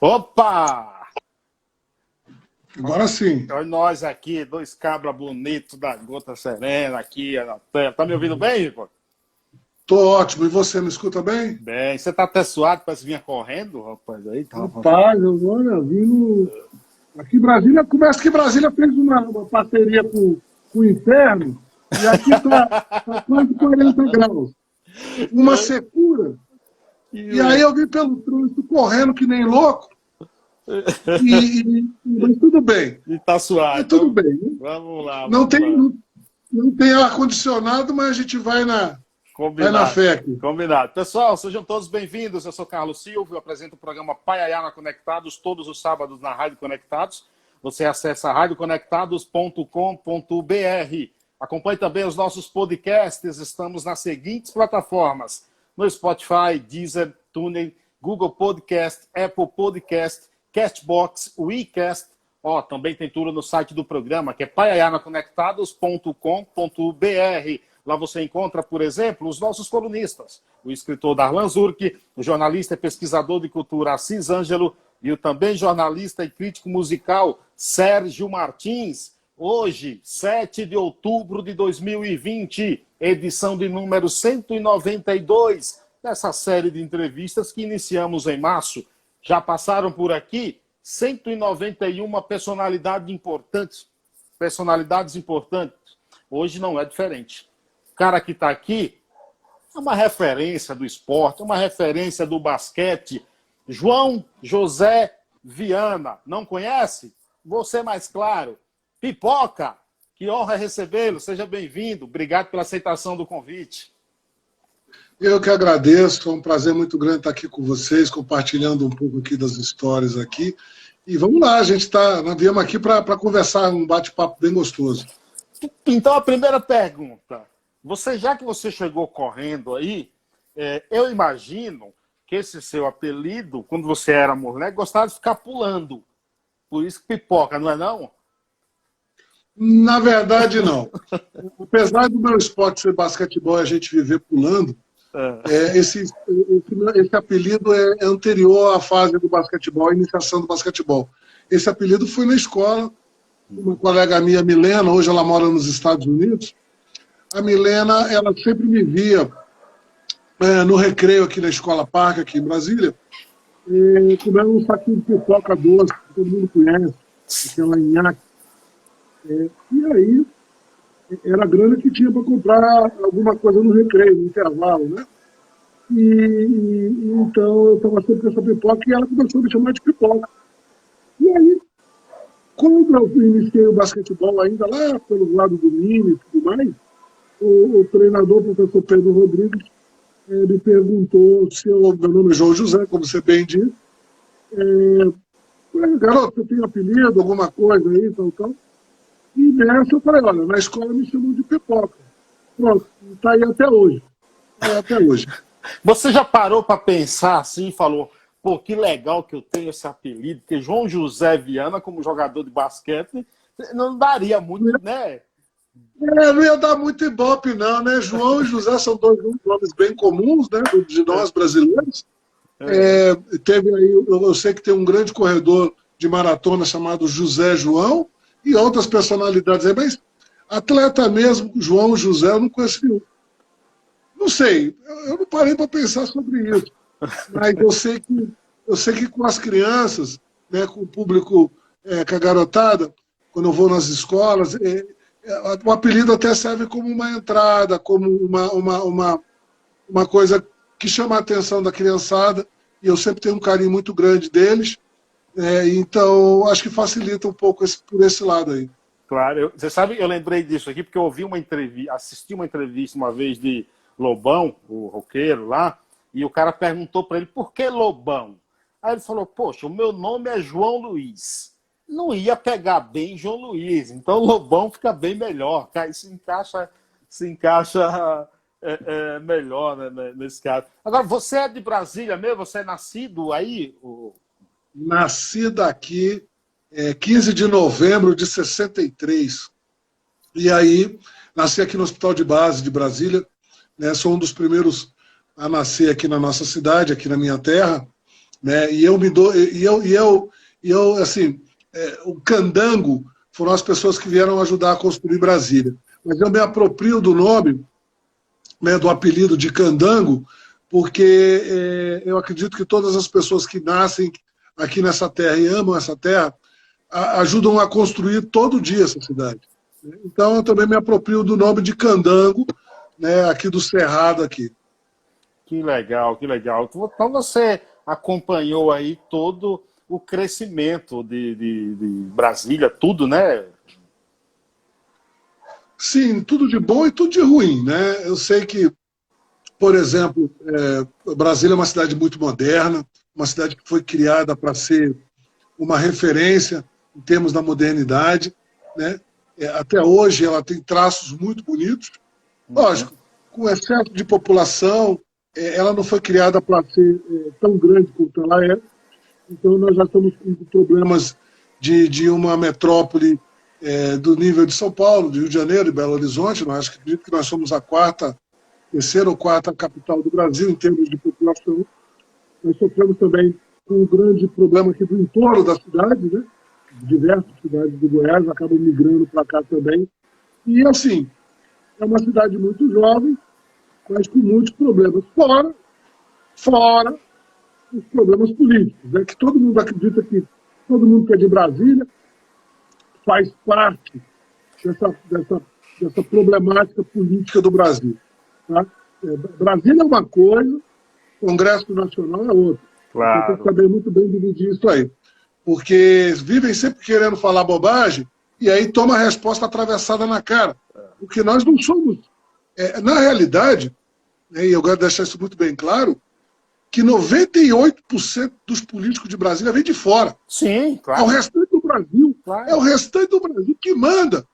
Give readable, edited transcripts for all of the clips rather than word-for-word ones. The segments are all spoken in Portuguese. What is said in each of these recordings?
Opa! Agora sim. Olha nós aqui, dois cabras bonitos da Gota Serena aqui na tela. Tá me ouvindo bem, Igor? Tô ótimo. E você, me escuta bem? Bem, você tá até suado, parece que vinha correndo, rapaz. Aí, tá... Rapaz, agora vindo. Aqui em Brasília, começa que Brasília fez uma parceria com o inferno, e aqui tá quase 40 graus. Uma secura. E aí eu vim pelo trânsito correndo que nem louco. Mas tudo bem. E tá suado. Mas tudo bem. Né? Vamos lá. Não tem ar-condicionado, mas a gente vai na fé aqui. Combinado. Pessoal, sejam todos bem-vindos. Eu sou Carlos Silva, eu apresento o programa Paiaiana Conectados todos os sábados na Rádio Conectados. Você acessa radioconectados.com.br. Acompanhe também os nossos podcasts. Estamos nas seguintes plataformas: no Spotify, Deezer, TuneIn, Google Podcast, Apple Podcast, Castbox, WeCast. Também tem tudo no site do programa, que é paiaianaconectados.com.br. Lá você encontra, por exemplo, os nossos colunistas, o escritor Darlan Zurk, o jornalista e pesquisador de cultura Assis Ângelo e o também jornalista e crítico musical Sérgio Martins. Hoje, 7 de outubro de 2020, edição de número 192 dessa série de entrevistas que iniciamos em março. Já passaram por aqui 191 personalidades importantes. Hoje não é diferente. O cara que está aqui é uma referência do esporte, uma referência do basquete. João José Viana. Não conhece? Vou ser mais claro. Pipoca, que honra recebê-lo. Seja bem-vindo. Obrigado pela aceitação do convite. Eu que agradeço. É um prazer muito grande estar aqui com vocês, compartilhando um pouco aqui das histórias aqui. E vamos lá, nós viemos aqui para conversar, um bate-papo bem gostoso. Então, a primeira pergunta. Já que você chegou correndo aí, eu imagino que esse seu apelido, quando você era moleque, gostava de ficar pulando. Por isso que Pipoca, não é não? Na verdade, não. Apesar do meu esporte ser basquetebol e a gente viver pulando, esse apelido é anterior à fase do basquetebol, à iniciação do basquetebol. Esse apelido foi na escola. Uma colega minha, Milena, hoje ela mora nos Estados Unidos. A Milena, ela sempre me via no recreio aqui na Escola Parque, aqui em Brasília, comendo um saquinho de pipoca doce, que todo mundo conhece, aquela nhaque. E aí, era a grana que tinha para comprar alguma coisa no recreio, no intervalo, né? Então, eu estava sempre com essa pipoca e ela começou a me chamar de Pipoca. E aí, quando eu iniciei o basquetebol ainda lá pelo lado do Mini e tudo mais, o treinador, o professor Pedro Rodrigues, me perguntou se meu nome é João José, como você bem disse. Garoto, você tem apelido, alguma coisa aí, tal. E nessa eu falei, olha, na escola me chamam de Pipoca. Pronto, está aí até hoje. Você já parou para pensar assim e falou, pô, que legal que eu tenho esse apelido, porque João José Viana, como jogador de basquete, não daria muito, né? Não ia dar muito ibope, não, né? João e José são dois nomes bem comuns, né? De nós brasileiros. Teve aí, eu sei que tem um grande corredor de maratona chamado José João e outras personalidades aí, mas atleta mesmo, João José, eu não conheço nenhum. Não sei, eu não parei para pensar sobre isso. Mas eu sei que com as crianças, né, com o público, com a garotada, quando eu vou nas escolas, o apelido até serve como uma entrada, como uma coisa que chama a atenção da criançada, e eu sempre tenho um carinho muito grande deles, então acho que facilita um pouco por esse lado aí. Claro, você sabe, eu lembrei disso aqui, porque eu ouvi assisti uma entrevista uma vez de Lobão, o roqueiro lá, e o cara perguntou para ele, por que Lobão? Aí ele falou, poxa, o meu nome é João Luiz. Não ia pegar bem João Luiz, então Lobão fica bem melhor, aí se encaixa melhor, né, nesse caso. Agora, você é de Brasília mesmo? Você é nascido aí? Nascido aqui, 15 de novembro de 63. E aí, nasci aqui no Hospital de Base de Brasília, né, sou um dos primeiros a nascer aqui na nossa cidade, aqui na minha terra, né? Assim, o candango foram as pessoas que vieram ajudar a construir Brasília. Mas eu me aproprio do nome, né, do apelido de candango, porque eu acredito que todas as pessoas que nascem aqui nessa terra e amam essa terra ajudam a construir todo dia essa cidade. Então eu também me aproprio do nome de candango, né, aqui do Cerrado aqui. Que legal, que legal. Então você acompanhou aí todo o crescimento de Brasília, tudo, né? Sim, tudo de bom e tudo de ruim, né? Eu sei que, por exemplo, Brasília é uma cidade muito moderna, uma cidade que foi criada para ser uma referência em termos da modernidade, né? Até hoje ela tem traços muito bonitos. Lógico, com excesso de população, ela não foi criada para ser tão grande quanto ela é. Então nós já estamos com problemas de uma metrópole do nível de São Paulo, de Rio de Janeiro e Belo Horizonte. Nós acredito que nós somos a terceira ou quarta capital do Brasil em termos de população. Nós sofremos também com um grande problema aqui do entorno da cidade, né? Diversas cidades do Goiás acabam migrando para cá também. E assim, é uma cidade muito jovem, mas com muitos problemas. Fora os problemas políticos, né? Que todo mundo acredita que todo mundo que é de Brasília faz parte dessa problemática política do Brasil. Tá? Brasília é uma coisa, Congresso Nacional é outra. Claro. Você tem que saber muito bem dividir isso aí. Porque vivem sempre querendo falar bobagem e aí toma a resposta atravessada na cara. Porque nós não somos... na realidade, né, e eu quero deixar isso muito bem claro, que 98% dos políticos de Brasília vêm de fora. Sim, claro. É o restante do Brasil. Claro. É o restante do Brasil que manda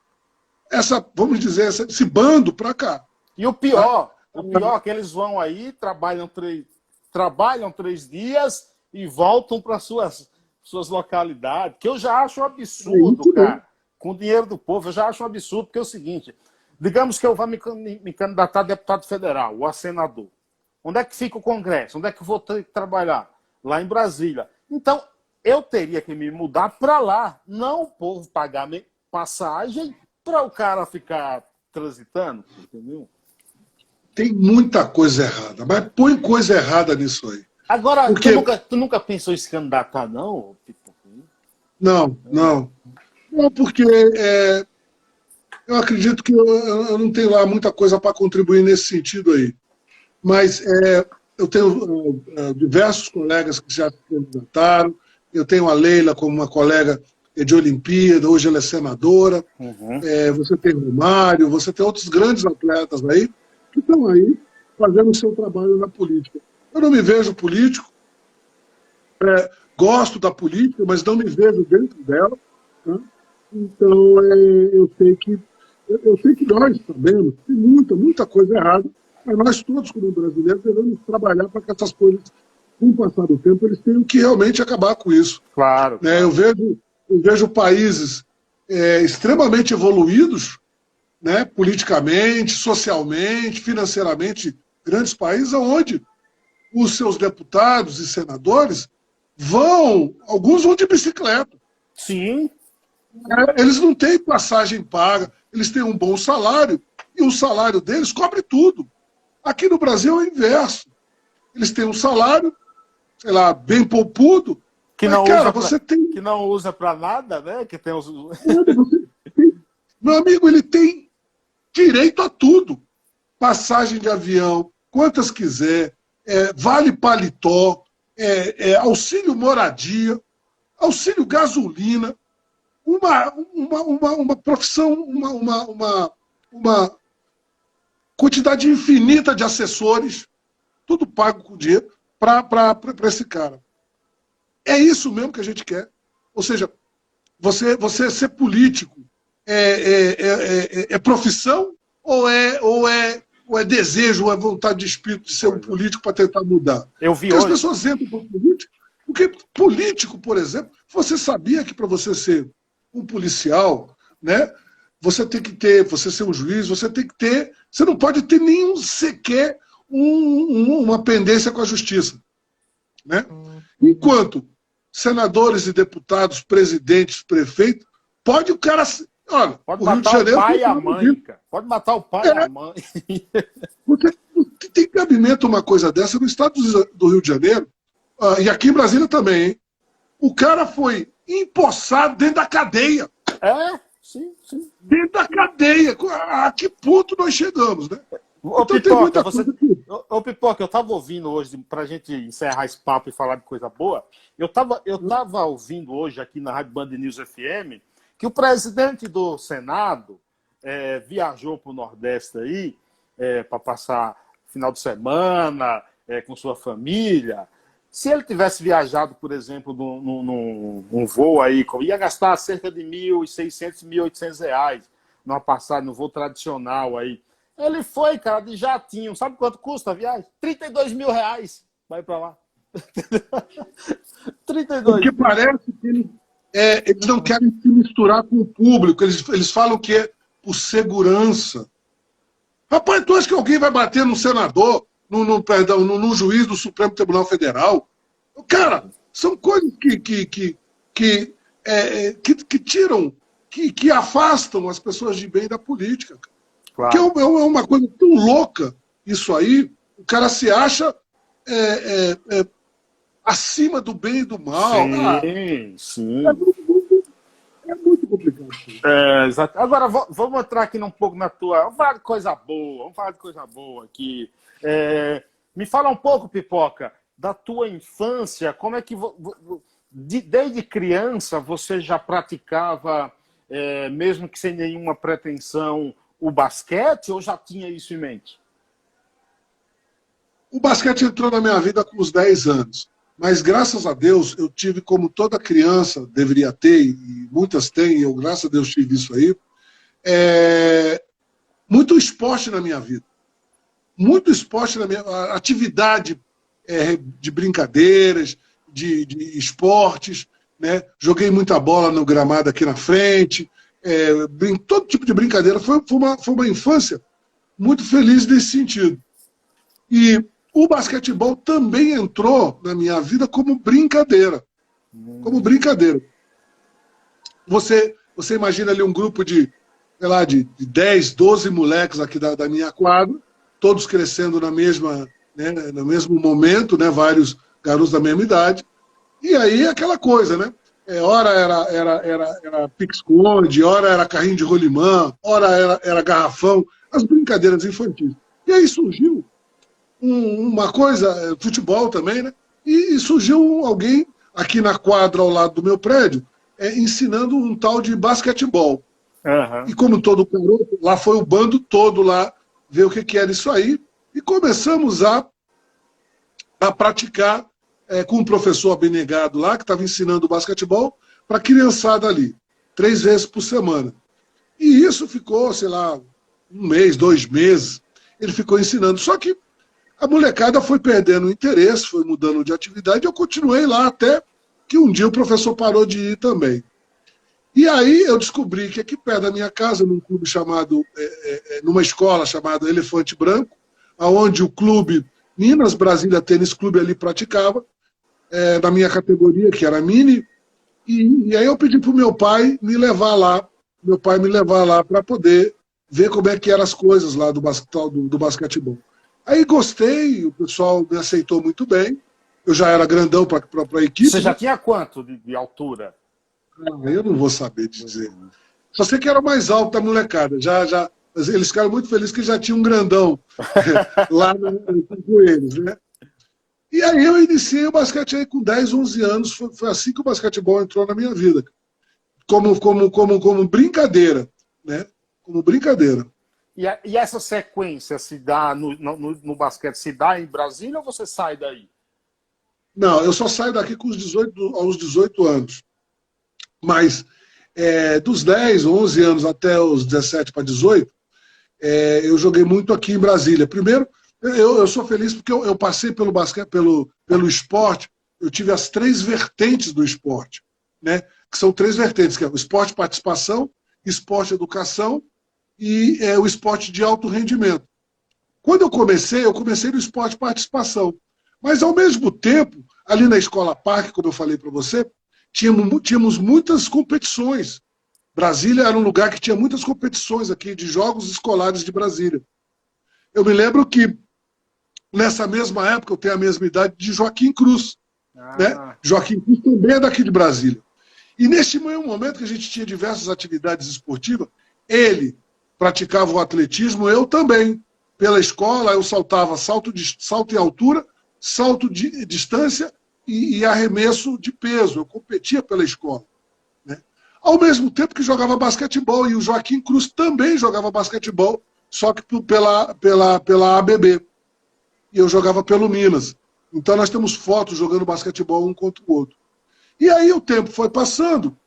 vamos dizer, esse bando para cá. E o pior é que eles vão aí, trabalham 3 dias e voltam para suas localidades, que eu já acho um absurdo, cara. Com o dinheiro do povo, eu já acho um absurdo, porque é o seguinte, digamos que eu vá me candidatar a deputado federal ou a senador. Onde é que fica o Congresso? Onde é que eu vou ter que trabalhar? Lá em Brasília. Então, eu teria que me mudar para lá, não o povo pagar passagem para o cara ficar transitando, entendeu? Tem muita coisa errada, mas põe coisa errada nisso aí. Agora, porque... tu nunca pensou em se candidatar, não? Não. Não, porque eu acredito que eu não tenho lá muita coisa para contribuir nesse sentido aí. Mas eu tenho diversos colegas que já se candidataram. Eu tenho a Leila como uma colega de Olimpíada, hoje ela é senadora. Uhum. Você tem o Mário, você tem outros grandes atletas aí que estão aí fazendo o seu trabalho na política. Eu não me vejo político, gosto da política, mas não me vejo dentro dela. Tá? Então, eu sei que nós sabemos que tem muita coisa errada, mas nós todos, como brasileiros, devemos trabalhar para que essas coisas, com o passar do tempo, eles tenham que realmente acabar com isso. Claro. Eu vejo países extremamente evoluídos, né, politicamente, socialmente, financeiramente, grandes países onde os seus deputados e senadores alguns vão de bicicleta. Sim. Eles não têm passagem paga, eles têm um bom salário, e o salário deles cobre tudo. Aqui no Brasil é o inverso. Eles têm um salário, sei lá, bem poupudo, que não usa para nada, né? Que tem os... Meu amigo, ele tem direito a tudo. Passagem de avião, quantas quiser, vale paletó, auxílio moradia, auxílio gasolina, uma profissão, uma quantidade infinita de assessores, tudo pago com dinheiro para esse cara. É isso mesmo que a gente quer. Ou seja, você ser político é profissão ou é desejo, ou é vontade de espírito de ser um político para tentar mudar? Porque as pessoas entram para político, porque político, por exemplo, você sabia que para você ser um policial, né, você ser um juiz, você não pode ter nenhum sequer uma pendência com a justiça. né? Enquanto senadores e deputados, presidentes, prefeitos, pode o cara... Olha, pode o Rio de matar Janeiro... o pai e a mãe, cara. Pode matar o pai e a mãe. Você tem cabimento uma coisa dessa no estado do Rio de Janeiro, e aqui em Brasília também, hein? O cara foi empossado dentro da cadeia. Sim. Dentro da cadeia. A que ponto nós chegamos, né? Ô, Então, Pipoca, Pipoca, eu estava ouvindo hoje, para a gente encerrar esse papo e falar de coisa boa, eu estava ouvindo hoje aqui na Rádio Band News FM que o presidente do Senado viajou para o Nordeste aí para passar final de semana com sua família. Se ele tivesse viajado, por exemplo, num voo aí, ia gastar cerca de R$1.600, R$1.800 numa passagem, no voo tradicional aí. Ele foi, cara, de jatinho. Sabe quanto custa a viagem? R$32 mil. Vai pra lá. 32 Porque parece que eles não querem se misturar com o público. Eles falam que é por segurança. Rapaz, tu acha que alguém vai bater no senador, no juiz do Supremo Tribunal Federal? Cara, são coisas que tiram, que afastam as pessoas de bem da política. Claro. Que é uma coisa tão louca isso aí. O cara se acha acima do bem e do mal. Sim. É muito complicado. Exato. Agora, vamos entrar aqui um pouco na tua... Vamos falar de coisa boa, aqui. Me fala um pouco, Pipoca, da tua infância. Como é que... Desde criança você já praticava, mesmo que sem nenhuma pretensão, o basquete, ou já tinha isso em mente? O basquete entrou na minha vida com uns 10 anos. Mas, graças a Deus, eu tive, como toda criança deveria ter, e muitas têm, eu, graças a Deus, tive isso aí, muito esporte na minha vida. Muito esporte na minha... Atividade de brincadeiras, de esportes, né? Joguei muita bola no gramado aqui na frente, todo tipo de brincadeira. Foi uma infância muito feliz nesse sentido. E o basquetebol também entrou na minha vida como brincadeira. Como brincadeira. Você imagina ali um grupo de 10, 12 moleques aqui da minha quadra, todos crescendo no mesmo momento, né? Vários garotos da mesma idade. E aí aquela coisa, né? Ora era pique-esconde, ora era carrinho de rolimã, ora era garrafão, as brincadeiras infantis. E aí surgiu uma coisa, futebol também, né? E surgiu alguém aqui na quadra ao lado do meu prédio ensinando um tal de basquetebol. Uhum. E como todo garoto, lá foi o bando todo lá ver o que era isso aí, e começamos a praticar com um professor abnegado lá, que estava ensinando basquetebol para a criançada ali, 3 vezes por semana. E isso ficou, sei lá, 1 mês, 2 meses, ele ficou ensinando. Só que a molecada foi perdendo o interesse, foi mudando de atividade, eu continuei lá até que um dia o professor parou de ir também. E aí eu descobri que aqui perto da minha casa, num clube chamado, numa escola chamada Elefante Branco, onde o clube Minas Brasília Tênis Clube ali praticava, da minha categoria, que era mini, e aí eu pedi para o meu pai me levar lá, para poder ver como é que eram as coisas lá do basquetebol. Aí gostei, o pessoal me aceitou muito bem, eu já era grandão para a equipe. Você já tinha quanto de altura? Eu não vou saber dizer. Só sei que era o mais alto da molecada. Eles ficaram muito felizes que já tinha um grandão lá com eles, né? E aí eu iniciei o basquete aí com 10, 11 anos. Foi assim que o basquetebol entrou na minha vida. Como brincadeira, né? Como brincadeira. E essa sequência se dá no basquete, se dá em Brasília ou você sai daí? Não, eu só saio daqui com aos 18 anos. Mas dos 10, 11 anos até os 17 para 18, eu joguei muito aqui em Brasília. Primeiro, eu sou feliz porque eu passei pelo basquete, pelo esporte, eu tive as 3 vertentes do esporte, né? Que são 3 vertentes, que é o esporte participação, esporte educação e o esporte de alto rendimento. Quando eu comecei no esporte participação, Mas, ao mesmo tempo, ali na Escola Parque, como eu falei para você, tínhamos muitas competições. Brasília era um lugar que tinha muitas competições aqui de jogos escolares de Brasília. Eu me lembro que, nessa mesma época, eu tenho a mesma idade de Joaquim Cruz. Né? Joaquim Cruz também é daqui de Brasília. E neste mesmo momento que a gente tinha diversas atividades esportivas, ele praticava o atletismo, eu também. Pela escola, eu saltava salto em altura, salto de distância e arremesso de peso. Eu competia pela escola. Né? Ao mesmo tempo que jogava basquetebol, e o Joaquim Cruz também jogava basquetebol, só que pela ABB. E eu jogava pelo Minas. Então nós temos fotos jogando basquetebol um contra o outro. E aí o tempo foi passando,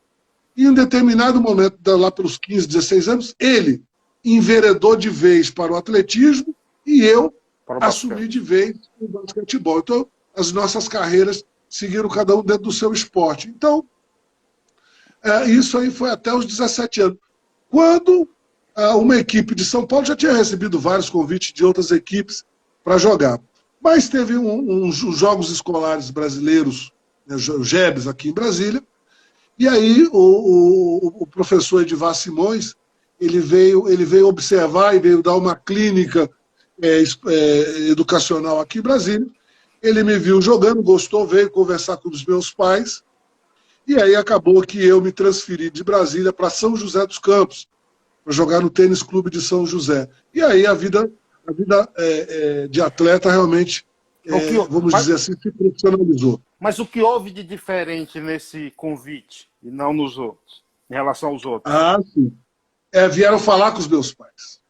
e em um determinado momento, lá pelos 15, 16 anos, ele enveredou de vez para o atletismo e eu assumi de vez o basquetebol. Então as nossas carreiras seguiram cada um dentro do seu esporte. Então, isso aí foi até os 17 anos. Quando uma equipe de São Paulo já tinha recebido vários convites de outras equipes para jogar. Mas teve uns Jogos Escolares Brasileiros, né, JEBs, aqui em Brasília, e aí o professor Edivar Simões, ele veio observar e veio dar uma clínica educacional aqui em Brasília. Ele me viu jogando, gostou, veio conversar com os meus pais, e aí acabou que eu me transferi de Brasília para São José dos Campos, para jogar no Tênis Clube de São José. E aí a vida de atleta realmente, vamos dizer assim, se profissionalizou. Mas o que houve de diferente nesse convite e não nos outros, em relação aos outros? Sim. Vieram falar com os meus pais.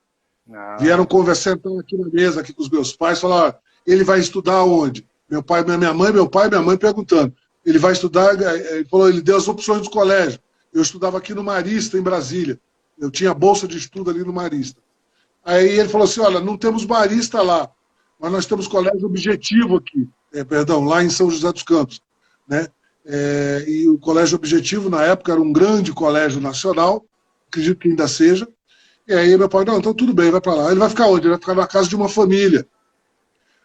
Vieram conversar então, aqui na mesa aqui com os meus pais, falaram, ele vai estudar onde? Meu pai, minha mãe perguntando. Ele vai estudar, ele deu as opções do colégio. Eu estudava aqui no Marista, em Brasília. Eu tinha bolsa de estudo ali no Marista. Aí ele falou assim, olha, não temos Marista lá, mas nós temos colégio Objetivo aqui, lá em São José dos Campos. Né? E o colégio Objetivo, na época, era um grande colégio nacional, acredito que ainda seja. E aí meu pai, não, então tudo bem, vai para lá. Ele vai ficar onde? Ele vai ficar na casa de uma família.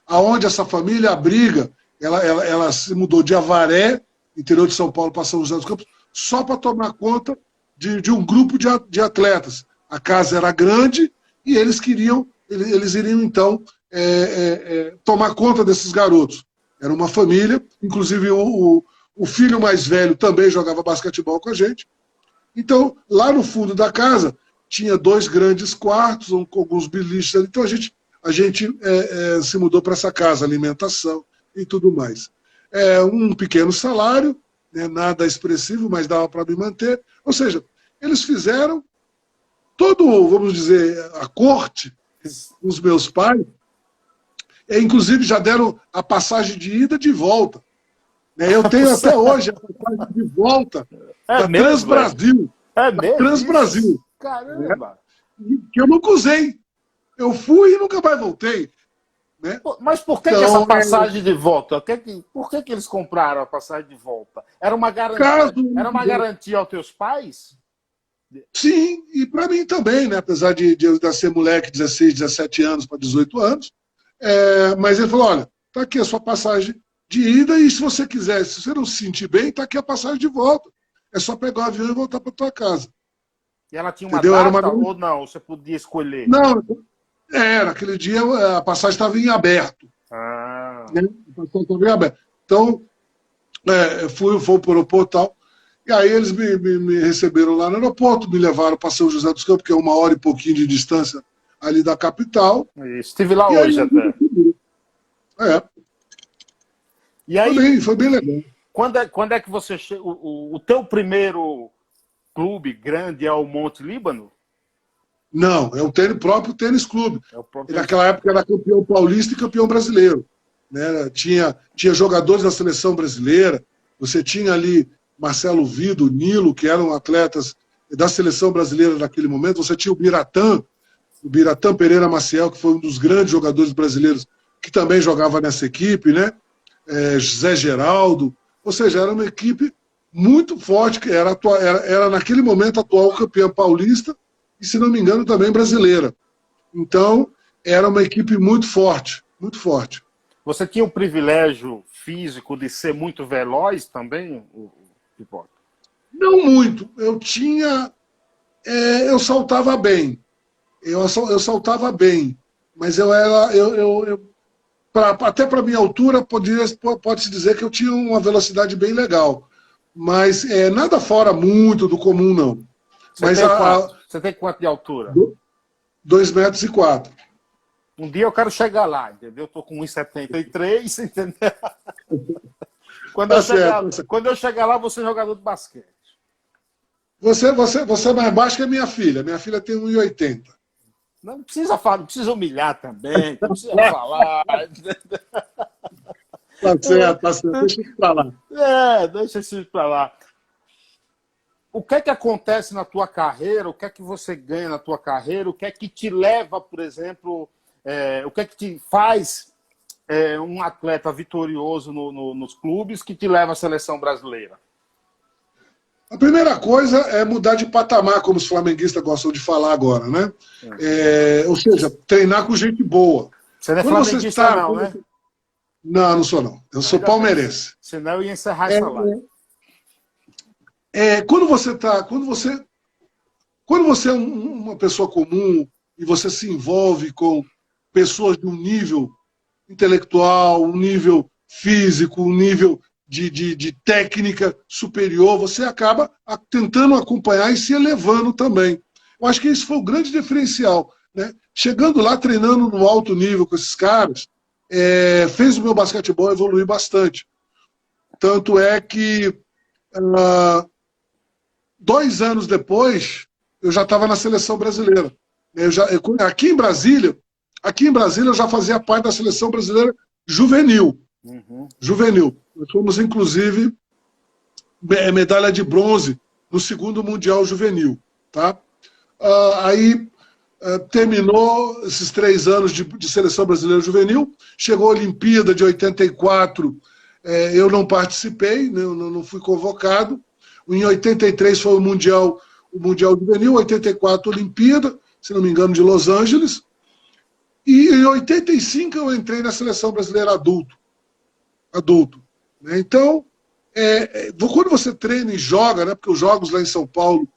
Aonde essa família abriga, ela se mudou de Avaré, interior de São Paulo, para São José dos Campos, só para tomar conta de um grupo de atletas. A casa era grande e eles iriam então tomar conta desses garotos. Era uma família, inclusive o filho mais velho também jogava basquetebol com a gente. Então, lá no fundo da casa, tinha 2 grandes quartos, com alguns biliches. Então, a gente se mudou para essa casa, alimentação e tudo mais. Um pequeno salário, né, nada expressivo, mas dava para me manter. Ou seja, eles fizeram todo, vamos dizer, a corte, os meus pais, inclusive já deram a passagem de ida e de volta. Eu tenho até hoje a passagem de volta da Transbrasil. Transbrasil. Caramba! Que eu nunca usei. Eu fui e nunca mais voltei. Né? Mas por que, então, essa passagem de volta? Por que eles compraram a passagem de volta? Era uma garantia aos teus pais? Sim, e para mim também, né? Apesar de eu ser moleque, 16, 17 anos para 18 anos. Mas ele falou, olha, tá aqui a sua passagem de ida e se você quiser, se você não se sentir bem, tá aqui a passagem de volta. É só pegar o avião e voltar para tua casa. E ela tinha uma data ou não? Você podia escolher? Não, naquele dia a passagem estava em aberto. Né? A passagem estava em aberto. Então, fui para o aeroporto e tal. E aí eles me receberam lá no aeroporto, me levaram para São José dos Campos, que é 1 hora e pouquinho de distância ali da capital. Estive lá hoje até. E aí, foi bem legal. Quando é que você o teu primeiro clube grande é o Monte Líbano? Não, é o próprio tênis clube. Naquela época era campeão paulista e campeão brasileiro. Né? Tinha jogadores da seleção brasileira, você tinha ali Marcelo Vido, Nilo, que eram atletas da seleção brasileira naquele momento, você tinha o Biratã Pereira Maciel, que foi um dos grandes jogadores brasileiros, que também jogava nessa equipe, né? José Geraldo, ou seja, era uma equipe muito forte, que era naquele momento atual campeã paulista e, se não me engano, também brasileira. Então, era uma equipe muito forte, muito forte. Você tinha o privilégio físico de ser muito veloz também, o Pipoca? Não muito. Eu tinha... eu saltava bem. Eu saltava bem. Mas eu era... até para minha altura, pode-se dizer que eu tinha uma velocidade bem legal. Mas nada fora muito do comum, não. Você tem quanto de altura? 2,04 m. Um dia eu quero chegar lá, entendeu? Eu tô com 1,73 m, entendeu? Quando eu chegar lá, você é jogador de basquete. Você é mais baixo que a minha filha. Minha filha tem 1,80 m. Não precisa falar, não precisa humilhar também, não precisa falar. Tá certo, tá certo. Deixa isso pra lá. Deixa isso pra lá. O que é que acontece na tua carreira? O que é que você ganha na tua carreira? O que é que te leva, por exemplo, o que é que te faz um atleta vitorioso nos clubes que te leva à seleção brasileira? A primeira coisa é mudar de patamar, como os flamenguistas gostam de falar agora, né? Ou seja, treinar com gente boa. Você não é flamenguista não, né? Não, não sou não. Eu sou palmeirense. Senão eu ia encerrar essa live. Quando você é uma pessoa comum e você se envolve com pessoas de um nível intelectual, um nível físico, um nível de técnica superior, você acaba tentando acompanhar e se elevando também. Eu acho que esse foi o grande diferencial, né? Chegando lá, treinando no alto nível com esses caras, fez o meu basquetebol evoluir bastante. Tanto é que 2 anos depois, eu já estava na seleção brasileira. Aqui em Brasília, eu já fazia parte da seleção brasileira juvenil. Juvenil. Nós fomos, inclusive, medalha de bronze no 2º Mundial Juvenil. Tá? Aí terminou esses 3 anos de seleção brasileira juvenil, chegou a Olimpíada de 84, eu não participei, né, eu não fui convocado. Em 83 foi o Mundial Juvenil, 84 Olimpíada, se não me engano, de Los Angeles. E em 85 eu entrei na seleção brasileira adulto. Né? Então, quando você treina e joga, né, porque os jogos lá em São Paulo,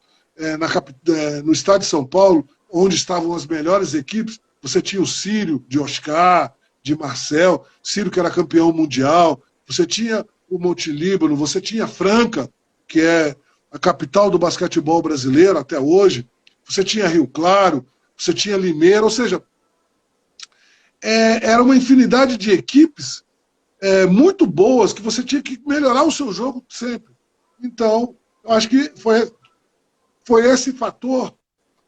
no estado de São Paulo, onde estavam as melhores equipes, você tinha o Círio, de Oscar, de Marcel, Círio que era campeão mundial, você tinha o Monte Líbano, você tinha Franca, que é a capital do basquetebol brasileiro até hoje, você tinha Rio Claro, você tinha Limeira, ou seja, era uma infinidade de equipes muito boas que você tinha que melhorar o seu jogo sempre. Então, eu acho que foi esse fator,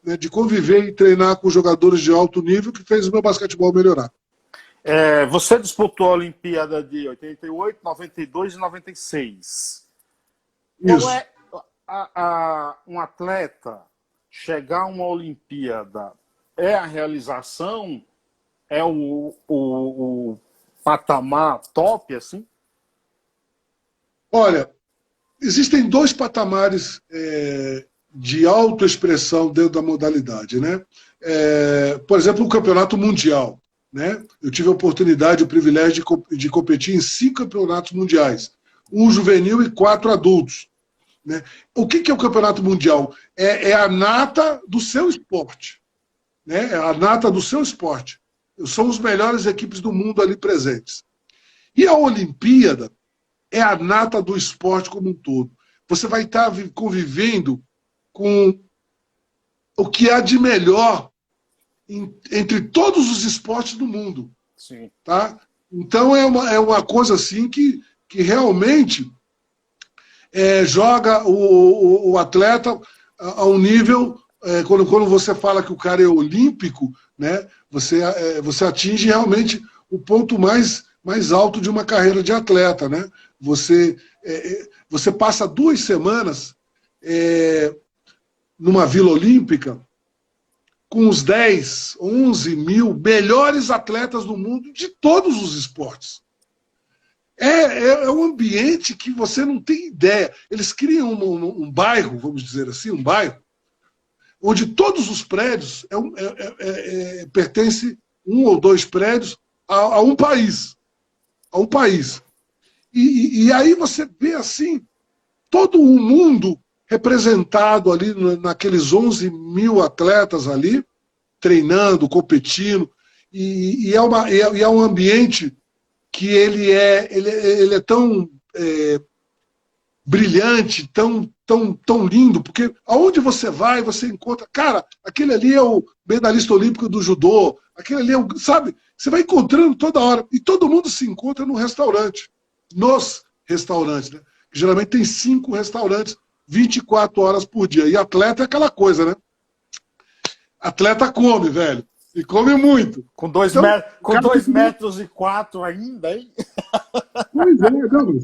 né, de conviver e treinar com jogadores de alto nível que fez o meu basquetebol melhorar. Você disputou a Olimpíada de 88, 92 e 96. Isso. Qual é um atleta chegar a uma Olimpíada? É a realização? É o patamar top, assim? Olha, existem 2 patamares de autoexpressão dentro da modalidade, né? Por exemplo, o campeonato mundial, né? Eu tive a oportunidade, o privilégio de competir em 5 campeonatos mundiais, 1 juvenil e 4 adultos. Né? O que é o campeonato mundial? É a nata do seu esporte. Né? É a nata do seu esporte. São os melhores equipes do mundo ali presentes. E a Olimpíada é a nata do esporte como um todo. Você vai estar convivendo com o que há de melhor entre todos os esportes do mundo. Sim. Tá? Então é uma coisa assim que realmente joga o atleta a um nível... Quando você fala que o cara é olímpico, né, você atinge realmente o ponto mais alto de uma carreira de atleta. Né? Você passa 2 semanas numa Vila Olímpica com os 10, 11 mil melhores atletas do mundo de todos os esportes. É um ambiente que você não tem ideia. Eles criam um bairro, vamos dizer assim, um bairro, onde todos os prédios pertencem, 1 ou 2 prédios, a um país. a um país. E aí você vê assim, todo o mundo representado ali naqueles 11 mil atletas ali, treinando, competindo, e é um ambiente que ele é tão brilhante, tão lindo, porque aonde você vai, você encontra, cara, aquele ali é o medalhista olímpico do judô, aquele ali é o, sabe, você vai encontrando toda hora, e todo mundo se encontra no restaurante, nos restaurantes, né? Geralmente tem 5 restaurantes, 24 horas por dia, e atleta é aquela coisa, né? Atleta come, velho, e come muito. Com 2 Então, metros e 4 ainda, hein? Pois é, não,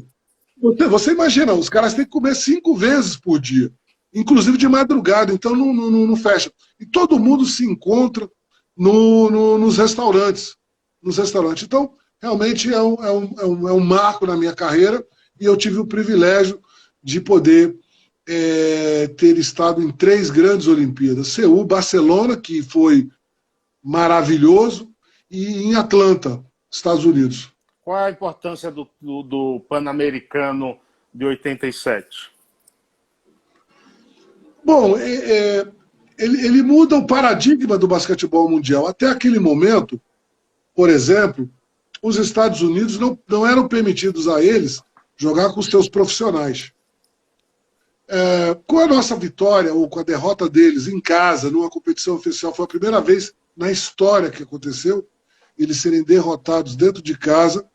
você imagina, os caras têm que comer 5 vezes por dia, inclusive de madrugada, então não fecha. E todo mundo se encontra nos restaurantes. Então, realmente é um marco na minha carreira, e eu tive o privilégio de poder ter estado em 3 grandes Olimpíadas. Seul, Barcelona, que foi maravilhoso, e em Atlanta, Estados Unidos. Qual é a importância do Pan-Americano de 87? Bom, ele muda o paradigma do basquetebol mundial. Até aquele momento, por exemplo, os Estados Unidos não eram permitidos a eles jogar com os seus profissionais. Com a nossa vitória, ou com a derrota deles em casa, numa competição oficial, foi a primeira vez na história que aconteceu, eles serem derrotados dentro de casa,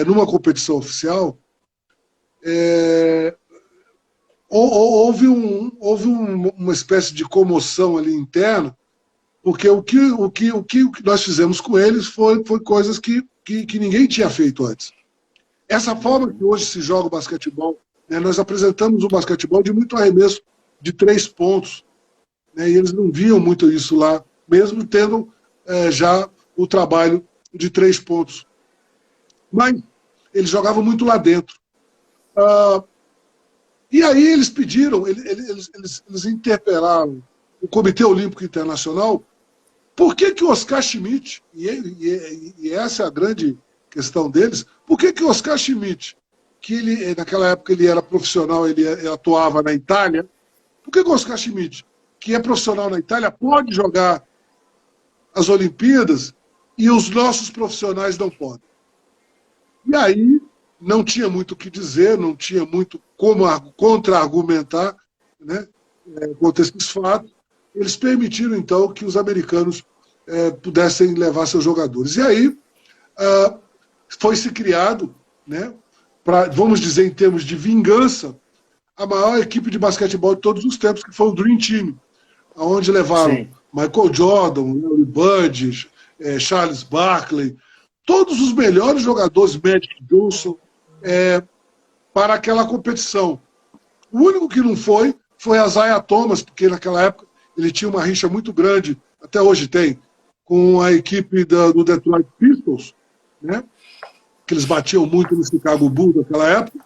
numa competição oficial. Houve uma espécie de comoção ali interna, porque o que nós fizemos com eles foi coisas que ninguém tinha feito antes. Essa forma que hoje se joga o basquetebol, né, nós apresentamos um basquetebol de muito arremesso de 3 pontos, né, e eles não viam muito isso lá, mesmo tendo já o trabalho de 3 pontos. Mas eles jogavam muito lá dentro. E aí eles pediram, eles interpelaram o Comitê Olímpico Internacional, por que o Oscar Schmidt, e essa é a grande questão deles, por que o Oscar Schmidt, que naquela época ele era profissional, ele atuava na Itália, por que o Oscar Schmidt, que é profissional na Itália, pode jogar as Olimpíadas e os nossos profissionais não podem? E aí não tinha muito o que dizer, não tinha muito como contra-argumentar, né, contra esses fatos. Eles permitiram, então, que os americanos pudessem levar seus jogadores. E aí foi-se criado, né, vamos dizer em termos de vingança, a maior equipe de basquetebol de todos os tempos, que foi o Dream Team, onde levaram Sim. Michael Jordan, Larry Bird, Charles Barkley, todos os melhores jogadores, Magic Johnson, para aquela competição. O único que não foi Isaiah Thomas, porque naquela época ele tinha uma rixa muito grande, até hoje tem, com a equipe do Detroit Pistons, né? Que eles batiam muito no Chicago Bulls naquela época,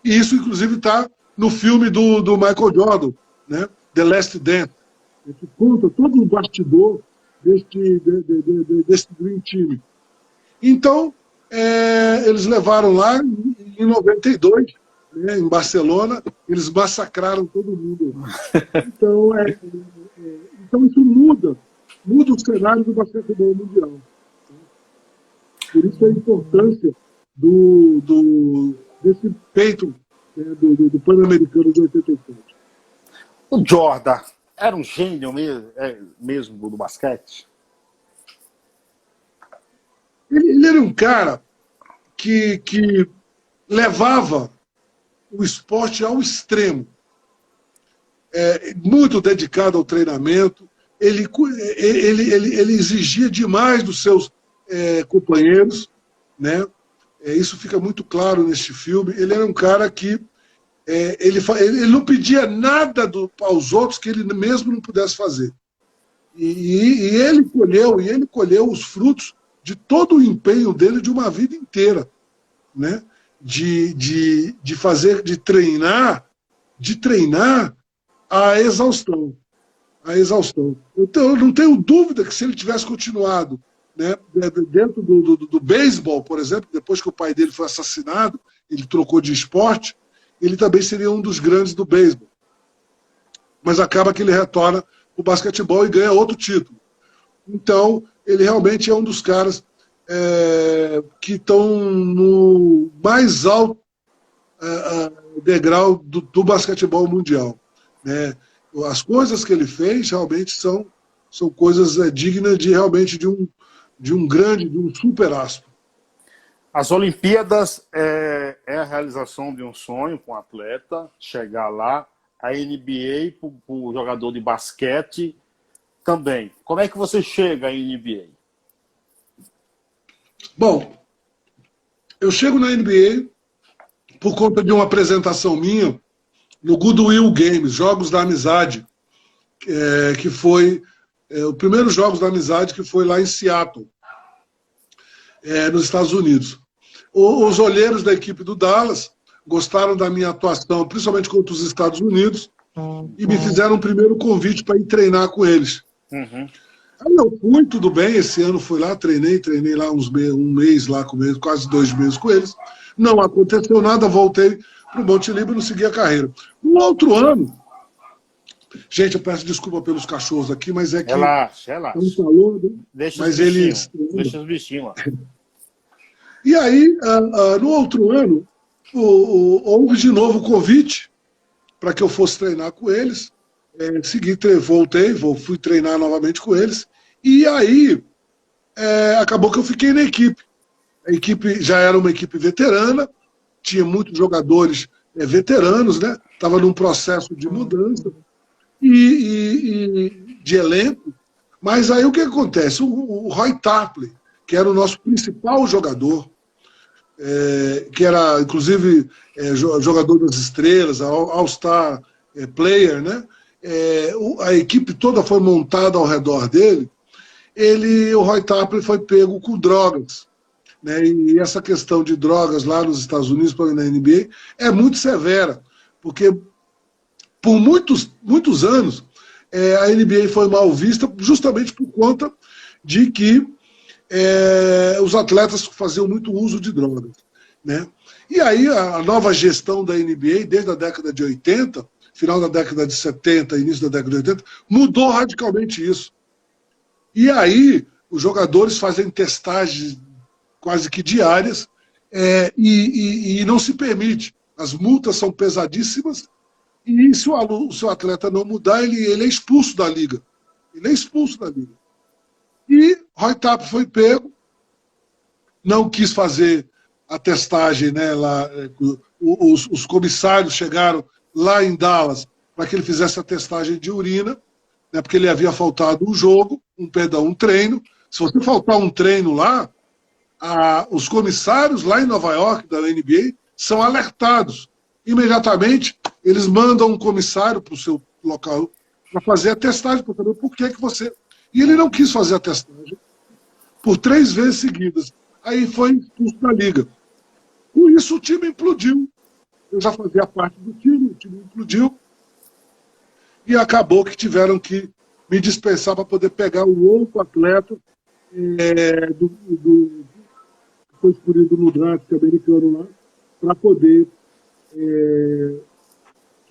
e isso inclusive está no filme do Michael Jordan, né? The Last Dance, que conta todo o bastidor desse Dream Team. Então, eles levaram lá em 92, né, em Barcelona, eles massacraram todo mundo. Então, então isso muda o cenário do basquetebol mundial. Por isso a importância desse feito do Pan-Americano de 87. O Jordan era um gênio mesmo do basquete? Ele era um cara que levava o esporte ao extremo. Muito dedicado ao treinamento. Ele exigia demais dos seus companheiros, né? Isso fica muito claro neste filme. Ele era um cara que ele não pedia nada aos outros que ele mesmo não pudesse fazer. E ele colheu os frutos de todo o empenho dele de uma vida inteira, né? De treinar a exaustão. Então, eu não tenho dúvida que se ele tivesse continuado né, dentro do beisebol, por exemplo, depois que o pai dele foi assassinado, ele trocou de esporte, ele também seria um dos grandes do beisebol. Mas acaba que ele retorna o basquetebol e ganha outro título. Então, ele realmente é um dos caras que estão no mais alto degrau do basquetebol mundial, né? As coisas que ele fez realmente são coisas dignas de realmente de um grande, de um super astro. As Olimpíadas é a realização de um sonho para um atleta, chegar lá. A NBA, para o jogador de basquete, também. Como é que você chega à NBA? Bom, eu chego na NBA por conta de uma apresentação minha no Goodwill Games, Jogos da Amizade, que foi o primeiro Jogos da Amizade, que foi lá em Seattle, nos Estados Unidos. Os olheiros da equipe do Dallas gostaram da minha atuação, principalmente contra os Estados Unidos, e me fizeram um primeiro convite para ir treinar com eles. Uhum. Aí eu fui, tudo bem, esse ano fui lá, treinei lá um mês lá com eles, quase 2 meses com eles. Não aconteceu nada, voltei para o Monte Líbano e não segui a carreira. No outro ano, gente, eu peço desculpa pelos cachorros aqui, mas é que Relaxa. é um calor, né? Deixa mas os bichinhos lá. E aí, no outro ano, houve de novo o convite para que eu fosse treinar com eles. Fui treinar novamente com eles. E aí, acabou que eu fiquei na equipe. A equipe já era uma equipe veterana, tinha muitos jogadores veteranos, né? Estava num processo de mudança e de elenco. Mas aí o que acontece? O Roy Tarpley, que era o nosso principal jogador, que era, inclusive, jogador das estrelas, All-Star player, né? A equipe toda foi montada ao redor dele. O Roy Tarpley foi pego com drogas, né? E essa questão de drogas lá nos Estados Unidos, na NBA, é muito severa, porque por muitos anos a NBA foi mal vista justamente por conta de que os atletas faziam muito uso de drogas, né? E aí a nova gestão da NBA, desde a década de 80, final da década de 70, início da década de 80, mudou radicalmente isso. E aí os jogadores fazem testagens quase que diárias e não se permite. As multas são pesadíssimas e se o seu atleta não mudar, ele é expulso da liga. Ele é expulso da liga. E Roy Tarpley foi pego, não quis fazer a testagem, né, lá, os comissários chegaram lá em Dallas para que ele fizesse a testagem de urina, né, porque ele havia faltado um treino. Se você faltar um treino lá, os comissários lá em Nova York, da NBA, são alertados. Imediatamente, eles mandam um comissário para o seu local para fazer a testagem, para saber por que você... E ele não quis fazer a testagem por 3 vezes seguidas. Aí foi expulso da liga. Com isso, o time implodiu. Eu já fazia parte do time, o time implodiu. E acabou que tiveram que me dispensar para poder pegar um outro atleta que foi escolhido no draft americano lá, para poder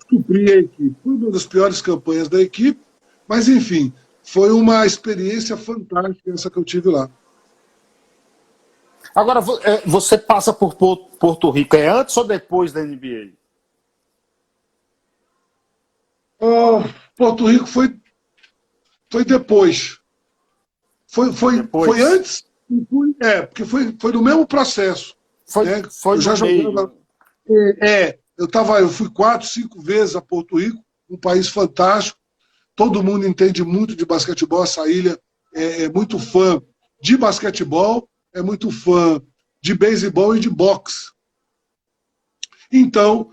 suprir a equipe. Foi uma das piores campanhas da equipe, mas enfim, foi uma experiência fantástica essa que eu tive lá. Agora, você passa por Porto Rico, antes ou depois da NBA? Porto Rico foi depois. Foi antes, porque foi no mesmo processo. Foi eu já jogava. Eu fui 4, 5 vezes a Porto Rico, um país fantástico. Todo mundo entende muito de basquetebol. Essa ilha é muito fã de basquetebol, é muito fã de beisebol e de boxe. Então,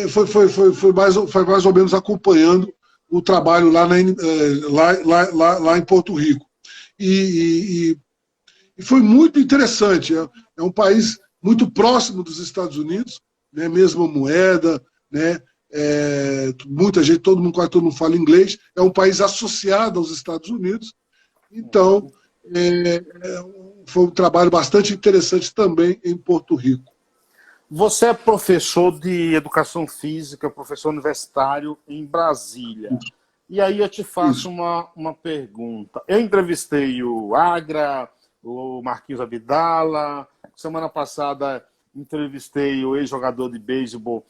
foi mais ou menos acompanhando o trabalho lá em Porto Rico. E foi muito interessante. É um país muito próximo dos Estados Unidos, né, mesma moeda, né, muita gente, quase todo mundo fala inglês. É um país associado aos Estados Unidos. Então, foi um trabalho bastante interessante também em Porto Rico. Você é professor de educação física, professor universitário em Brasília. E aí eu te faço uma pergunta. Eu entrevistei o Agra, o Marquinhos Abdala. Semana passada entrevistei o ex-jogador de beisebol,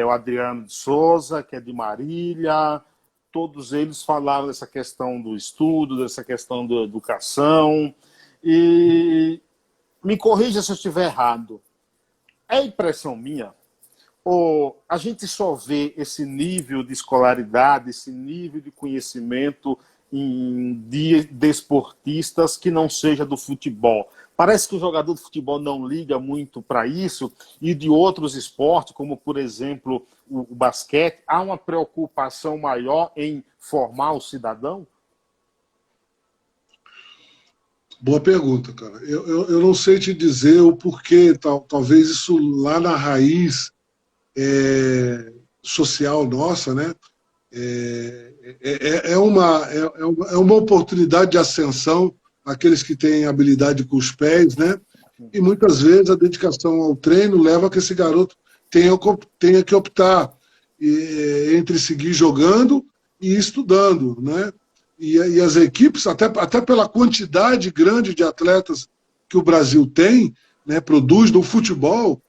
o Adriano de Souza, que é de Marília. Todos eles falaram dessa questão do estudo, dessa questão da educação. E me corrija se eu estiver errado. É impressão minha? Ou a gente só vê esse nível de escolaridade, esse nível de conhecimento de desportistas que não seja do futebol? Parece que o jogador de futebol não liga muito para isso, e de outros esportes, como, por exemplo, o basquete, há uma preocupação maior em formar o cidadão? Boa pergunta, cara. Eu não sei te dizer o porquê, talvez isso lá na raiz social nossa, né? É uma oportunidade de ascensão àqueles que têm habilidade com os pés, né? E muitas vezes a dedicação ao treino leva a que esse garoto tenha que optar entre seguir jogando e estudando, né? E as equipes, até pela quantidade grande de atletas que o Brasil tem, né, produz no futebol,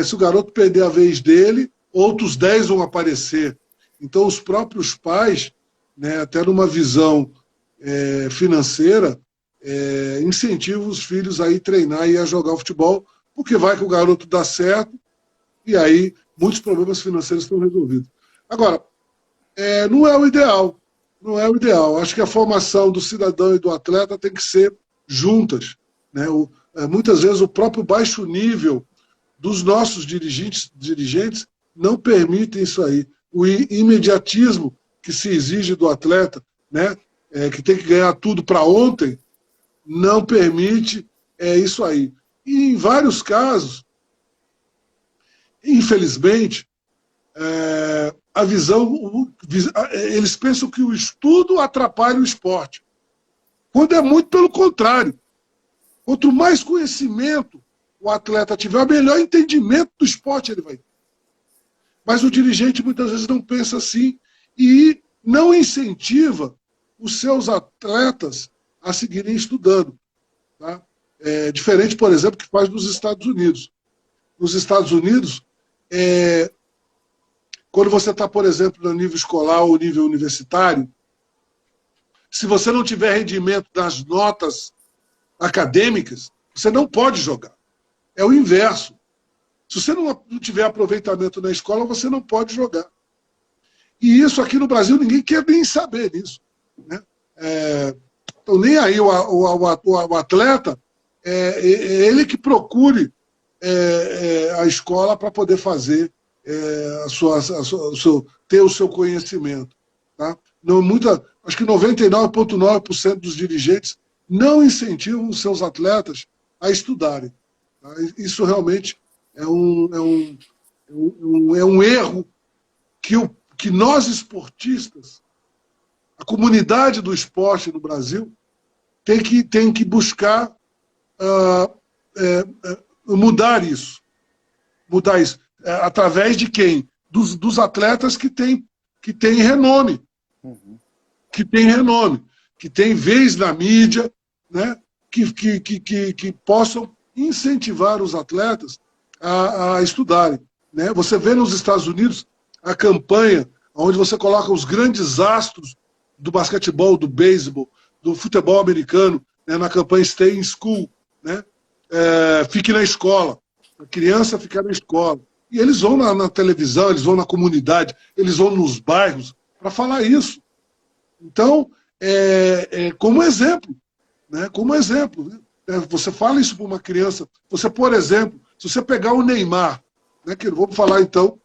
se o garoto perder a vez dele, outros 10 vão aparecer. Então, os próprios pais, né, até numa visão financeira, incentivam os filhos a ir treinar e a jogar futebol, porque vai que o garoto dá certo, e aí muitos problemas financeiros estão resolvidos. Agora, não é o ideal. Não é o ideal. Acho que a formação do cidadão e do atleta tem que ser juntas, né? Muitas vezes o próprio baixo nível dos nossos dirigentes não permitem isso aí. O imediatismo que se exige do atleta, né? Que tem que ganhar tudo para ontem, não permite isso aí. E em vários casos, infelizmente, a visão, eles pensam que o estudo atrapalha o esporte, quando é muito pelo contrário. Quanto mais conhecimento o atleta tiver, melhor entendimento do esporte ele vai ter. Mas o dirigente muitas vezes não pensa assim e não incentiva os seus atletas a seguirem estudando. Tá? Diferente, por exemplo, que faz nos Estados Unidos. Nos Estados Unidos, quando você está, por exemplo, no nível escolar ou nível universitário, se você não tiver rendimento nas notas acadêmicas, você não pode jogar. É o inverso. Se você não tiver aproveitamento na escola, você não pode jogar. E isso aqui no Brasil, ninguém quer nem saber disso. Né? Então, nem aí o atleta, ele que procure a escola para poder fazer ter o seu conhecimento. Tá? Acho que 99,9% dos dirigentes não incentivam os seus atletas a estudarem. Tá? Isso realmente é um erro que nós esportistas, a comunidade do esporte no Brasil, tem que buscar mudar isso. Mudar isso. Através de quem? Dos atletas que têm renome. Que têm renome. Que têm vez na mídia, né? Que possam incentivar os atletas a estudarem. Né? Você vê nos Estados Unidos a campanha onde você coloca os grandes astros do basquetebol, do beisebol, do futebol americano, né? Na campanha Stay in School. Né? Fique na escola. A criança fica na escola. E eles vão na televisão, eles vão na comunidade, eles vão nos bairros para falar isso. Então, como exemplo. Né? Como exemplo. Né? Você fala isso para uma criança. Você, por exemplo, se você pegar o Neymar, né, que vamos falar então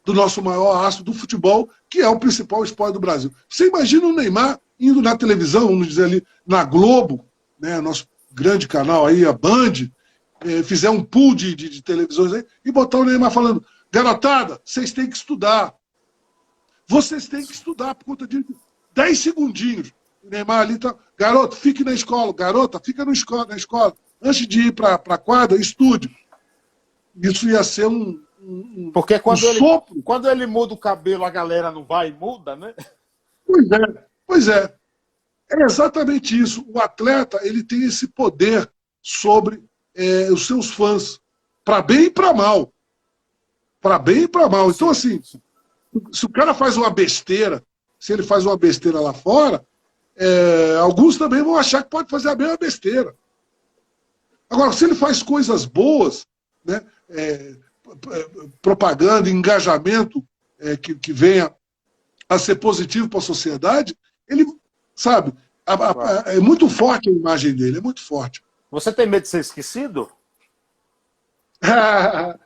do nosso maior astro do futebol, que é o principal esporte do Brasil. Você imagina o Neymar indo na televisão, vamos dizer ali, na Globo, né, nosso grande canal aí, a Band, fizer um pool de televisões aí, e botar o Neymar falando: garotada, vocês têm que estudar. Vocês têm que estudar por conta de 10 segundinhos. O Neymar ali tá... Garoto, fique na escola. Garota, fica na escola. Antes de ir para a quadra, estude. Isso ia ser Porque sopro. quando ele muda o cabelo, a galera não vai e muda, né? Pois é. É exatamente isso. O atleta, ele tem esse poder sobre os seus fãs, para bem e para mal. Para bem e para mal. Então, assim, se o cara faz uma besteira, se ele faz uma besteira lá fora, alguns também vão achar que pode fazer a mesma besteira. Agora, se ele faz coisas boas, né, propaganda, engajamento que venha a ser positivo para a sociedade, ele, sabe, é muito forte a imagem dele, é muito forte. Você tem medo de ser esquecido?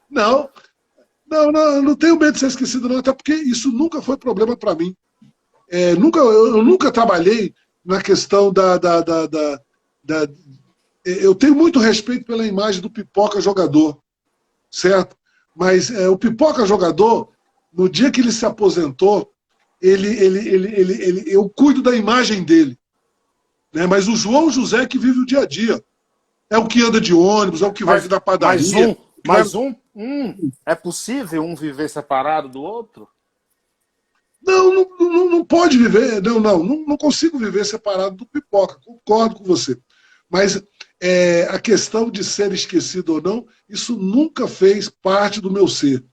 Não, não tenho medo de ser esquecido, não, até porque isso nunca foi problema para mim. Eu nunca trabalhei na questão eu tenho muito respeito pela imagem do Pipoca jogador, certo? Mas o Pipoca jogador, no dia que ele se aposentou, eu cuido da imagem dele. Né? Mas o João José que vive o dia a dia. É o que anda de ônibus, é o que vai na padaria. É possível um viver separado do outro? Não pode viver, não consigo viver separado do Pipoca, concordo com você. Mas a questão de ser esquecido ou não, isso nunca fez parte do meu ser.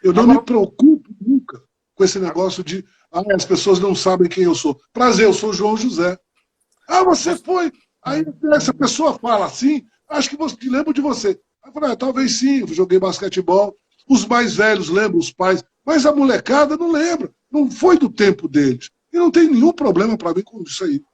Eu não me preocupo nunca com esse negócio de as pessoas não sabem quem eu sou. Prazer, eu sou o João José. Você foi. Aí essa pessoa fala assim, acho que lembro de você. Eu falei, talvez sim, eu joguei basquetebol. Os mais velhos lembram, os pais, mas a molecada não lembra. Não foi do tempo deles. E não tem nenhum problema para mim com isso aí.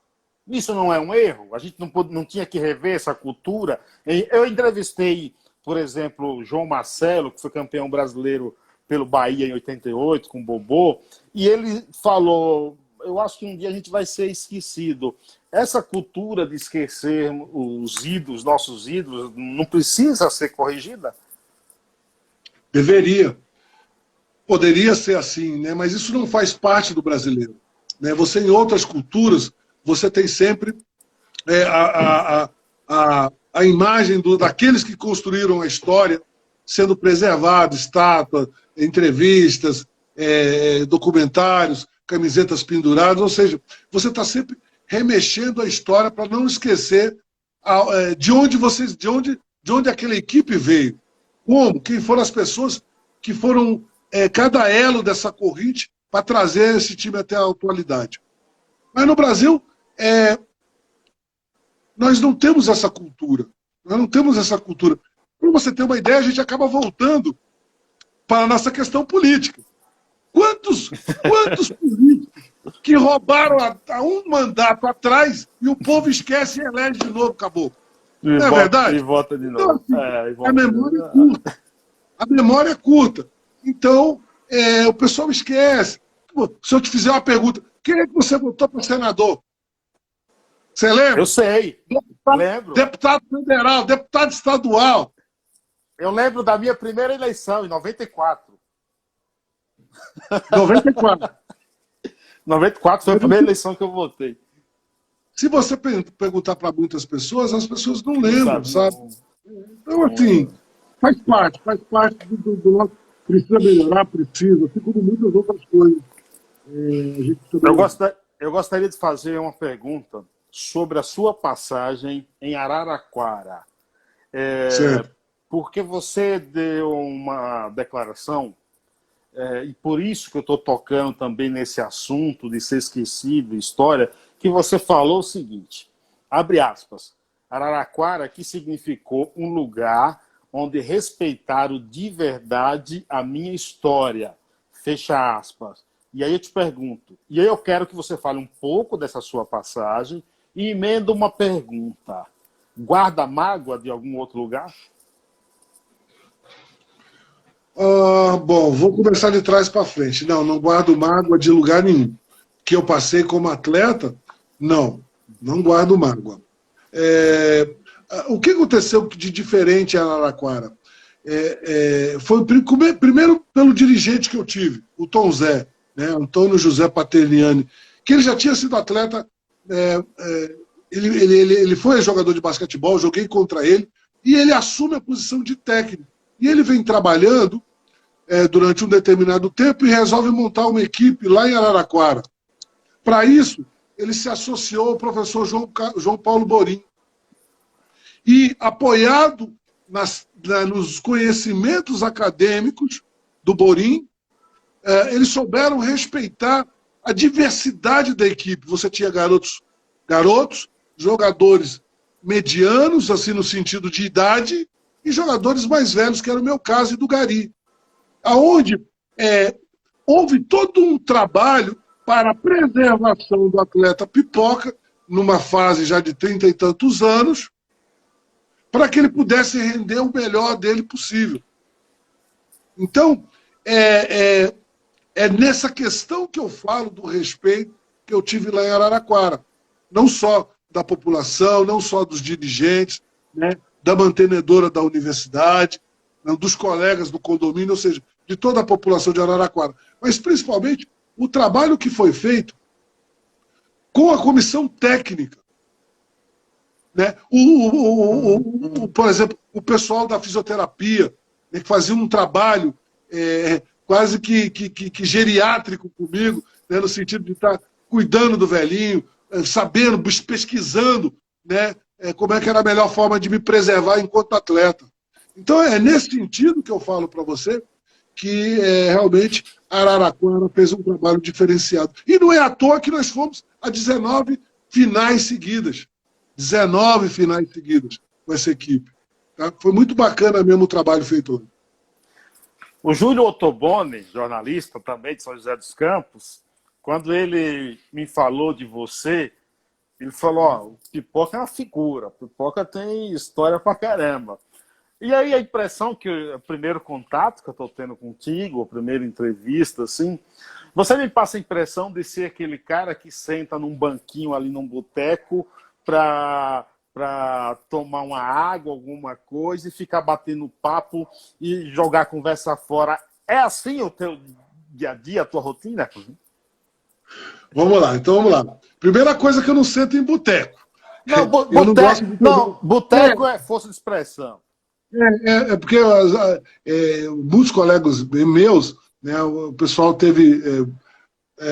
Isso não é um erro? A gente não tinha que rever essa cultura? Eu entrevistei, por exemplo, João Marcelo, que foi campeão brasileiro pelo Bahia em 88, com o Bobô, e ele falou, eu acho que um dia a gente vai ser esquecido. Essa cultura de esquecer os ídolos, nossos ídolos, não precisa ser corrigida? Deveria. Poderia ser assim, né? Mas isso não faz parte do brasileiro. Né? Você, em outras culturas, você tem sempre a imagem daqueles que construíram a história sendo preservado, estátua, entrevistas, documentários, camisetas penduradas, ou seja, você está sempre remexendo a história para não esquecer de onde aquela equipe veio, quem foram as pessoas que foram cada elo dessa corrente para trazer esse time até a atualidade. Mas no Brasil, nós não temos essa cultura. Nós não temos essa cultura. Para você ter uma ideia, a gente acaba voltando para a nossa questão política. Quantos políticos que roubaram há um mandato atrás e o povo esquece e elege de novo, acabou. Não é verdade? E vota de novo. Então, a memória é curta. A memória é curta. Então, o pessoal esquece. Se eu te fizer uma pergunta, quem é que você votou para senador? Você lembra? Eu sei. Lembro. Deputado federal, deputado estadual. Eu lembro da minha primeira eleição, em 94. 94. 94 foi a primeira eleição que eu votei. Se você perguntar para muitas pessoas, as pessoas não lembram, sabe? Então, assim, faz parte do nosso... Precisa melhorar, precisa, assim como muitas outras coisas. Eu gostaria de fazer uma pergunta sobre a sua passagem em Araraquara. Porque você deu uma declaração, e por isso que eu estou tocando também nesse assunto de ser esquecido, história, que você falou o seguinte, abre aspas, Araraquara que significou um lugar onde respeitaram de verdade a minha história, fecha aspas. E aí eu te pergunto, e aí eu quero que você fale um pouco dessa sua passagem e emenda uma pergunta. Guarda mágoa de algum outro lugar? Bom, vou começar de trás para frente. Não guardo mágoa de lugar nenhum. Que eu passei como atleta, não guardo mágoa. O que aconteceu de diferente em Araraquara? Foi primeiro pelo dirigente que eu tive, o Tom Zé, né, Antônio José Paterniani, que ele já tinha sido atleta ele foi jogador de basquetebol, joguei contra ele, e ele assume a posição de técnico. E ele vem trabalhando durante um determinado tempo e resolve montar uma equipe lá em Araraquara. Para isso, ele se associou ao professor João Paulo Borim. E, apoiado nos conhecimentos acadêmicos do Borim, eles souberam respeitar a diversidade da equipe. Você tinha garotos, jogadores medianos, assim no sentido de idade, e jogadores mais velhos, que era o meu caso e do Gari. Aonde houve todo um trabalho para a preservação do atleta Pipoca, numa fase já de 30 e tantos anos, para que ele pudesse render o melhor dele possível. Então, é nessa questão que eu falo do respeito que eu tive lá em Araraquara. Não só da população, não só dos dirigentes, né, da mantenedora da universidade, dos colegas do condomínio, ou seja, de toda a população de Araraquara. Mas, principalmente, o trabalho que foi feito com a comissão técnica. Né? Por exemplo, o pessoal da fisioterapia, né, que fazia um trabalho quase que geriátrico comigo, né, no sentido de estar cuidando do velhinho, sabendo, pesquisando, né, como é que era a melhor forma de me preservar enquanto atleta. Então é nesse sentido que eu falo para você que realmente Araraquara fez um trabalho diferenciado. E não é à toa que nós fomos a 19 finais seguidas. 19 finais seguidas com essa equipe. Tá? Foi muito bacana mesmo o trabalho feito hoje. O Júlio Ottoboni, jornalista também de São José dos Campos, quando ele me falou de você, ele falou, o Pipoca é uma figura, o Pipoca tem história pra caramba. E aí a impressão que o primeiro contato que eu estou tendo contigo, a primeira entrevista, assim, você me passa a impressão de ser aquele cara que senta num banquinho ali num boteco para tomar uma água, alguma coisa, e ficar batendo papo e jogar a conversa fora. É assim o teu dia a dia, a tua rotina? Vamos lá, então vamos lá. Primeira coisa que eu não sento em boteco. Não, boteco é força de expressão. Porque muitos colegas meus, né, o pessoal teve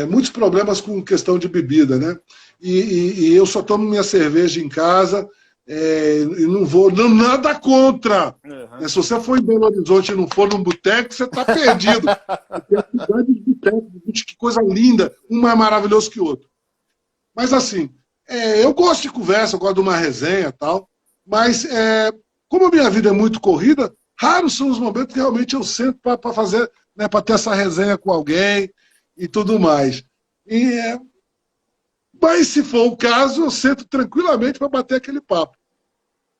muitos problemas com questão de bebida, né? E eu só tomo minha cerveja em casa e não vou, nada contra. Uhum. Se você for em Belo Horizonte e não for num boteco, você está perdido. Tem a cidade de boteco, que coisa linda, um mais maravilhoso que o outro. Mas assim, eu gosto de conversa, eu gosto de uma resenha e tal, mas como a minha vida é muito corrida, raros são os momentos que realmente eu sento para fazer, né, para ter essa resenha com alguém e tudo mais. Mas se for o caso, eu sento tranquilamente para bater aquele papo.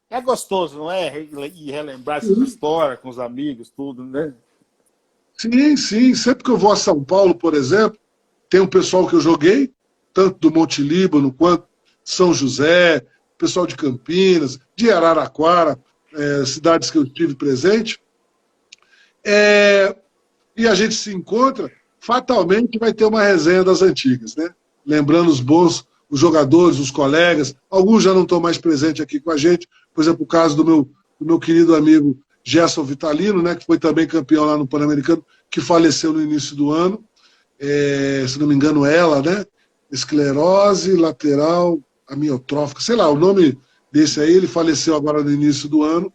É gostoso, não é? E relembrar essas histórias com os amigos, tudo, né? Sim, sim. Sempre que eu vou a São Paulo, por exemplo, tem um pessoal que eu joguei, tanto do Monte Líbano quanto São José, pessoal de Campinas, de Araraquara, cidades que eu estive presente. E a gente se encontra, fatalmente vai ter uma resenha das antigas, né? Lembrando os jogadores, os colegas, alguns já não estão mais presentes aqui com a gente, por exemplo, o caso do meu querido amigo Gerson Vitalino, né, que foi também campeão lá no Pan-Americano, que faleceu no início do ano, se não me engano ela, né, esclerose lateral amiotrófica, sei lá, o nome desse aí, ele faleceu agora no início do ano,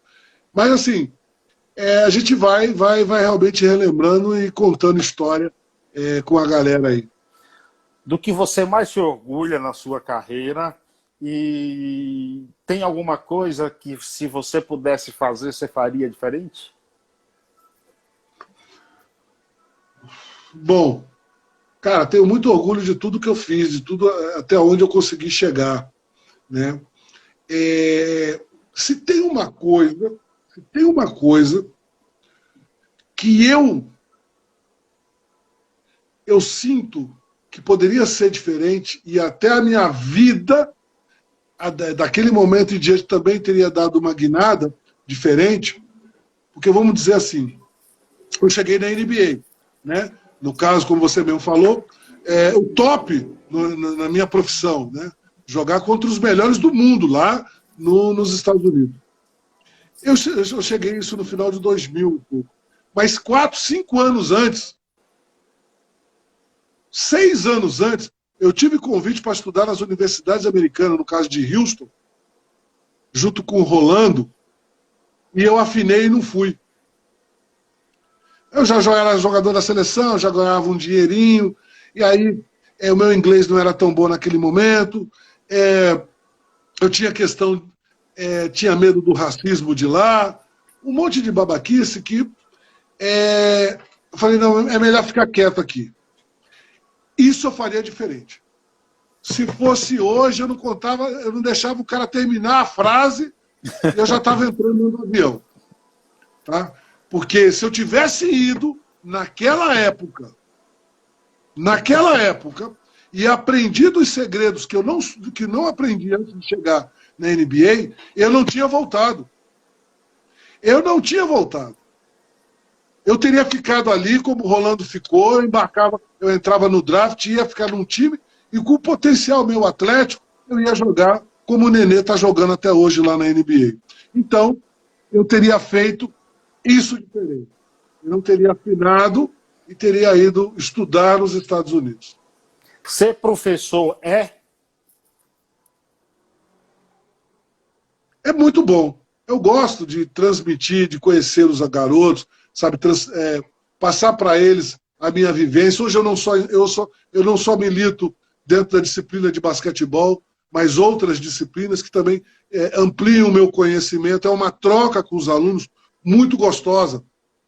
mas assim, a gente vai realmente relembrando e contando história com a galera aí. Do que você mais se orgulha na sua carreira, e tem alguma coisa que, se você pudesse fazer, você faria diferente? Bom, cara, tenho muito orgulho de tudo que eu fiz, de tudo até onde eu consegui chegar, né? Se tem uma coisa que eu sinto que poderia ser diferente, e até a minha vida, daquele momento em diante, também teria dado uma guinada diferente, porque vamos dizer assim, eu cheguei na NBA, né? No caso, como você mesmo falou, o top na minha profissão, né? jogar contra os melhores do mundo lá nos Estados Unidos. Eu cheguei isso no final de 2000, mas 4, 5 anos antes, 6 anos antes, eu tive convite para estudar nas universidades americanas, no caso de Houston, junto com o Rolando, e eu afinei e não fui. Eu já era jogador da seleção, já ganhava um dinheirinho, e aí o meu inglês não era tão bom naquele momento, eu tinha tinha medo do racismo de lá, um monte de babaquice que eu falei, não, é melhor ficar quieto aqui. Isso eu faria diferente. Se fosse hoje, eu não deixava o cara terminar a frase, eu já estava entrando no avião. Tá? Porque se eu tivesse ido naquela época, e aprendido os segredos que não aprendi antes de chegar na NBA, eu não tinha voltado. Eu não tinha voltado. Eu teria ficado ali como o Rolando ficou, eu entrava no draft, ia ficar num time, e com o potencial meu atlético, eu ia jogar como o Nenê está jogando até hoje lá na NBA. Então, eu teria feito isso diferente. Eu não teria afinado e teria ido estudar nos Estados Unidos. Ser professor é muito bom. Eu gosto de transmitir, de conhecer os garotos, sabe, passar para eles a minha vivência. Hoje eu não só milito dentro da disciplina de basquetebol, mas outras disciplinas que também ampliam o meu conhecimento. É uma troca com os alunos muito gostosa,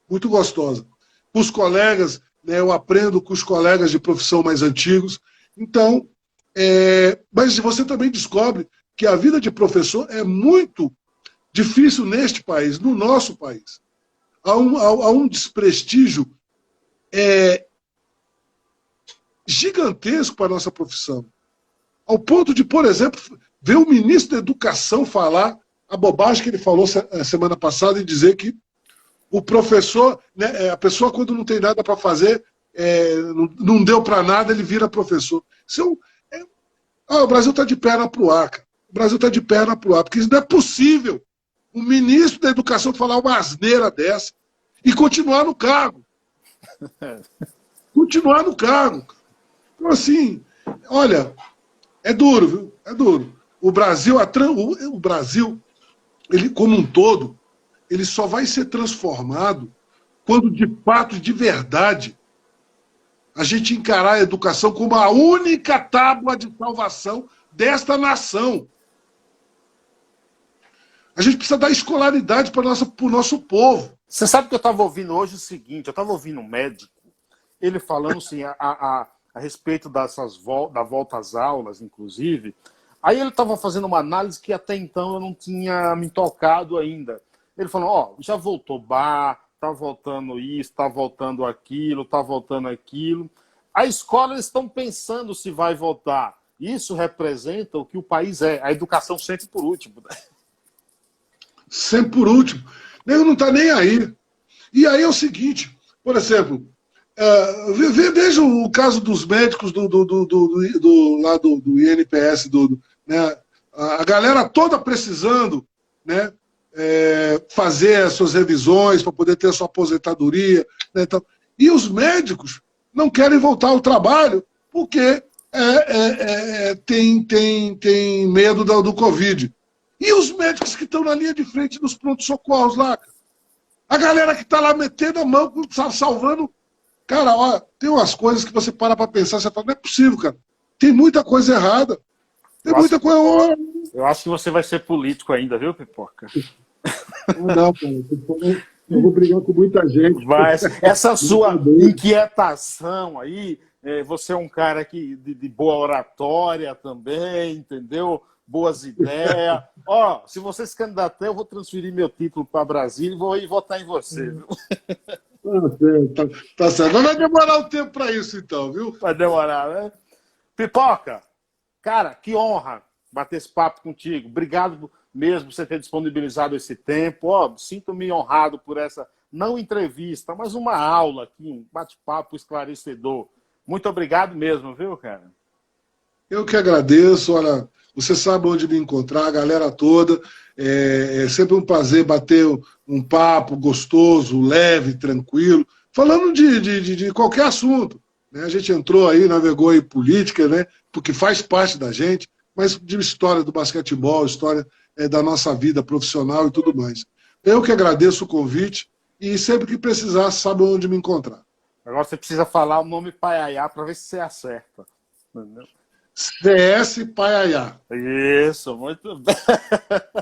muito gostosa. Com os colegas, né, eu aprendo com os colegas de profissão mais antigos. Então, mas você também descobre que a vida de professor é muito difícil neste país, no nosso país. Há um desprestígio gigantesco para a nossa profissão. Ao ponto de, por exemplo, ver o ministro da Educação falar a bobagem que ele falou semana passada e dizer que o professor, né, a pessoa quando não tem nada para fazer, não deu para nada, ele vira professor. O Brasil está de perna para o ar, cara. O Brasil está de perna para o ar, porque isso não é possível. O ministro da Educação falar uma asneira dessa e continuar no cargo. Continuar no cargo. Então, assim, olha, é duro, viu? É duro. O Brasil, ele como um todo, ele só vai ser transformado quando, de fato, de verdade, a gente encarar a educação como a única tábua de salvação desta nação. A gente precisa dar escolaridade para o nosso povo. Você sabe que eu estava ouvindo hoje o seguinte, eu estava ouvindo um médico, ele falando assim, a respeito da volta às aulas, inclusive, aí ele estava fazendo uma análise que até então eu não tinha me tocado ainda. Ele falou, já voltou bar, está voltando isso, está voltando aquilo, está voltando aquilo. A escola, eles estão pensando se vai voltar. Isso representa o que o país é, a educação sempre por último. Sempre por último. Nego não está nem aí. E aí é o seguinte, por exemplo, veja o caso dos médicos lá do INPS, né, a galera toda precisando, né, fazer as suas revisões para poder ter a sua aposentadoria, né, então, e os médicos não querem voltar ao trabalho porque tem medo do Covid. E os médicos que estão na linha de frente dos pronto-socorros lá, cara? A galera que está lá metendo a mão, salvando. Cara, ó, tem umas coisas que você para pensar, você fala, não é possível, cara. Tem muita coisa errada. Tem muita coisa. Eu acho que você vai ser político ainda, viu, Pipoca? Não, cara. Eu vou brigar com muita gente. Mas essa sua inquietação aí, você é um cara de boa oratória também, entendeu? Boas ideias. Ó, se você se candidatar, eu vou transferir meu título para Brasília e vou ir votar em você, viu? Tá certo. Mas vai demorar um tempo para isso, então, viu? Vai demorar, né? Pipoca, cara, que honra bater esse papo contigo. Obrigado mesmo por você ter disponibilizado esse tempo. Ó, sinto-me honrado por essa, não entrevista, mas uma aula aqui, um bate-papo esclarecedor. Muito obrigado mesmo, viu, cara? Eu que agradeço. Olha, você sabe onde me encontrar, a galera toda. É sempre um prazer bater um papo gostoso, leve, tranquilo, falando de qualquer assunto. Né? A gente entrou aí, navegou em política, né? Porque faz parte da gente, mas de história do basquetebol, história da nossa vida profissional e tudo mais. Eu que agradeço o convite e sempre que precisar, sabe onde me encontrar. Agora você precisa falar o nome Paiaiá para ver se você acerta. Entendeu? CS Paiaiá. Isso, muito bem.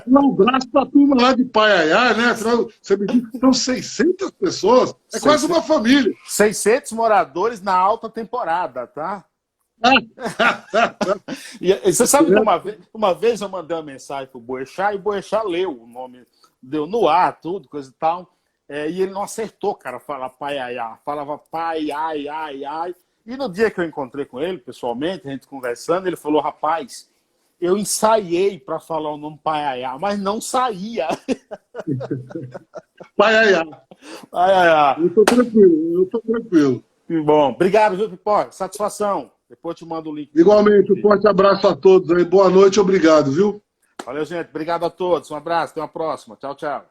Um abraço para a turma lá de Paiaiá, né? Afinal, você me disse que são 600 pessoas. É 600. quase uma família. 600 moradores na alta temporada, tá? E você sabe que uma vez eu mandei uma mensagem pro Boechat e o Boechat leu o nome, deu no ar, tudo, coisa e tal. E ele não acertou, cara, falar Paiaiá. Falava pai, ai, ai, ai. E no dia que eu encontrei com ele, pessoalmente, a gente conversando, ele falou, rapaz, eu ensaiei para falar o nome Paiaiá, mas não saía. Paiaiá. Paiaiá. Eu tô tranquilo. Bom, obrigado, viu, Pipoca? Satisfação. Depois eu te mando o link. Igualmente, um forte abraço a todos aí. Boa noite, obrigado, viu? Valeu, gente. Obrigado a todos. Um abraço, até uma próxima. Tchau, tchau.